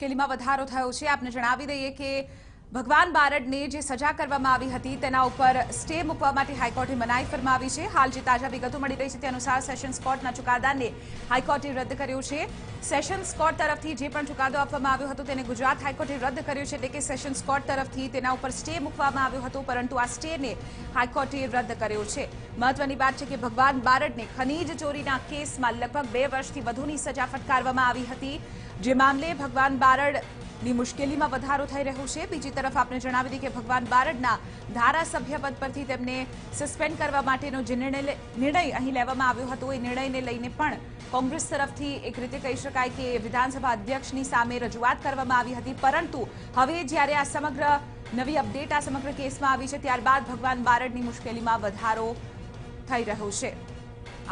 મુશ્કેલીમાં વધારો થયો છે। આપને જણાવી દઈએ કે ભગવાન બારડને જે સજા કરવામાં આવી હતી તેના ઉપર સ્ટે મૂકવા માટે હાઈકોર્ટે મનાઈ ફરમાવી છે। હાલ જે તાજા વિગતો મળી રહી છે તે અનુસાર સેશન્સ કોર્ટના ચુકાદાને હાઈકોર્ટે રદ કર્યો છે। સેશન્સ કોર્ટ તરફથી જે પણ ચુકાદો આપવામાં આવ્યો હતો તેને ગુજરાત હાઈકોર્ટે રદ કર્યો છે, એટલે કે સેશન્સ કોર્ટ તરફથી તેના ઉપર સ્ટે મૂકવામાં આવ્યો હતો, પરંતુ આ સ્ટેને હાઈકોર્ટે રદ કર્યો છે। મહત્વની વાત છે કે ભગવાન બારડને ખનીજ ચોરીના કેસમાં લગભગ 2 વર્ષથી વધુની સજા ફટકારવામાં આવી હતી, જે મામલે ભગવાન બારડની મુશ્કેલીમાં વધારો થઈ રહ્યો છે। બીજી તરફ આપણે જણાવી દઈએ કે ભગવાન બારડના ધારાસભ્ય પદ પરથી તેમને સસ્પેન્ડ કરવા માટેનો જે નિર્ણય અહીં લેવામાં આવ્યો હતો એ નિર્ણયને લઈને પણ કોંગ્રેસ તરફથી એક રીતે કહી શકાય કે વિધાનસભા અધ્યક્ષની સામે રજૂઆત કરવામાં આવી હતી, પરંતુ હવે જ્યારે આ સમગ્ર નવી અપડેટ આ સમગ્ર કેસમાં આવી છે ત્યારબાદ ભગવાન બારડની મુશ્કેલીમાં વધારો થઈ રહ્યો છે।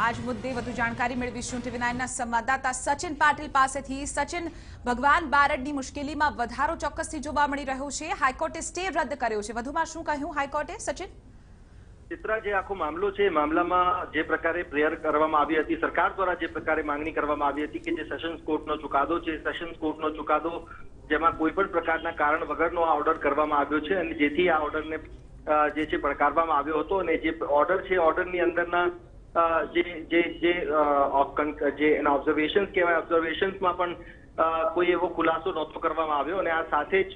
आज मुद्दे વધુ જાણકારી મેળવીશું ટીવી9ના સંવાદદાતા સચિન પાટીલ પાસેથી। સચિન, ભગવાન બારડની મુશ્કેલીમાં વધારો ચોક્કસથી જોવા મળી રહ્યો છે। હાઈકોર્ટે સ્ટે રદ કર્યો છે, વધુમાં શું કહ્યું હાઈકોર્ટે? સચિન, ચિત્રા, જે આખો મામલો છે, મામલામાં જે પ્રકારે પ્રેયર કરવામાં આવી હતી, સરકાર દ્વારા જે પ્રકારે માંગણી કરવામાં આવી હતી કે જે સેશન્સ કોર્ટનો ચુકાદો છે, સેશન્સ કોર્ટનો ચુકાદો જેમાં કોઈ પણ પ્રકારના કારણ વગરનો આ ઓર્ડર કરવામાં આવ્યો છે અને જેથી આ ઓર્ડરને જે છે પડકારવામાં આવ્યો હતો, અને જે ઓર્ડર છે ઓર્ડરની અંદરના જે એના ઓબ્ઝર્વેશન્સ કહેવાય, ઓબ્ઝર્વેશન્સમાં પણ કોઈ એવો ખુલાસો નહોતો કરવામાં આવ્યો, અને આ સાથે જ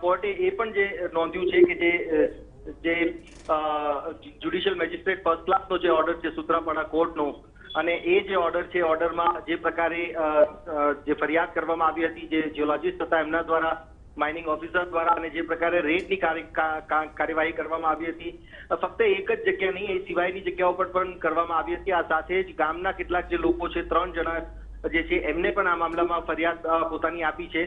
કોર્ટે એ પણ જે નોંધ્યું છે કે જે જ્યુડિશિયલ મેજિસ્ટ્રેટ ફર્સ્ટ ક્લાસનો જે ઓર્ડર છે સૂત્રાપાડા કોર્ટનો, અને એ જે ઓર્ડર છે ઓર્ડરમાં જે પ્રકારે જે ફરિયાદ કરવામાં આવી હતી જે જીઓલોજીસ્ટ હતા એમના દ્વારા, માઇનિંગ ઓફિસર દ્વારા, અને જે પ્રકારે રેડની કાર્યવાહી કરવામાં આવી હતી, ફક્ત એક જ જગ્યા નહીં એ સિવાયની જગ્યાઓ પર પણ કરવામાં આવી હતી। આ સાથે જ ગામના કેટલાક જે લોકો છે, 3 જણા જે છે એમને પણ આ મામલામાં ફરિયાદ પોતાની આપી છે।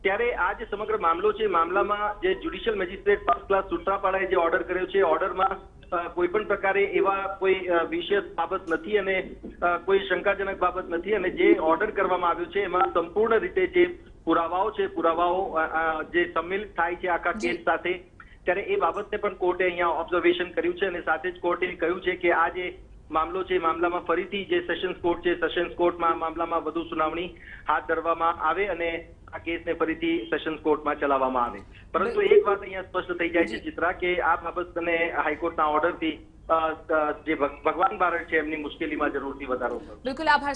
ત્યારે આ જે સમગ્ર મામલો છે, મામલામાં જે જ્યુડિશિયલ મેજિસ્ટ્રેટ ફર્સ્ટ ક્લાસ સૂત્રાપાડાએ જે ઓર્ડર કર્યો છે, ઓર્ડરમાં કોઈ પણ પ્રકારે એવા કોઈ વિશેષ બાબત નથી અને કોઈ શંકાજનક બાબત નથી, અને જે ઓર્ડર કરવામાં આવ્યો છે એમાં સંપૂર્ણ રીતે જે પુરાવાઓ છે, પુરાવાઓ જે સંમિલિત થાય છે આખા કેસ સાથે, ત્યારે એ બાબતને પણ કોર્ટે અહીંયા ઓબ્ઝર્વેશન કર્યું છે, અને સાથે જ કોર્ટે કહ્યું છે કે આ જે મામલો છે મામલામાં ફરીથી જે સેશન્સ કોર્ટ છે, સેશન્સ કોર્ટમાં મામલામાં વધુ સુનાવણી હાથ ધરવામાં આવે અને આ કેસને ફરીથી સેશન્સ કોર્ટમાં ચલાવવામાં આવે। પરંતુ એક વાત અહીંયા સ્પષ્ટ થઈ જાય છે ચિત્રા, કે આ બાબતને હાઈકોર્ટના ઓર્ડરથી જે ભગવાન બારડ છે એમની મુશ્કેલીમાં જરૂરથી વધારો થયો। બિલકુલ, આભાર।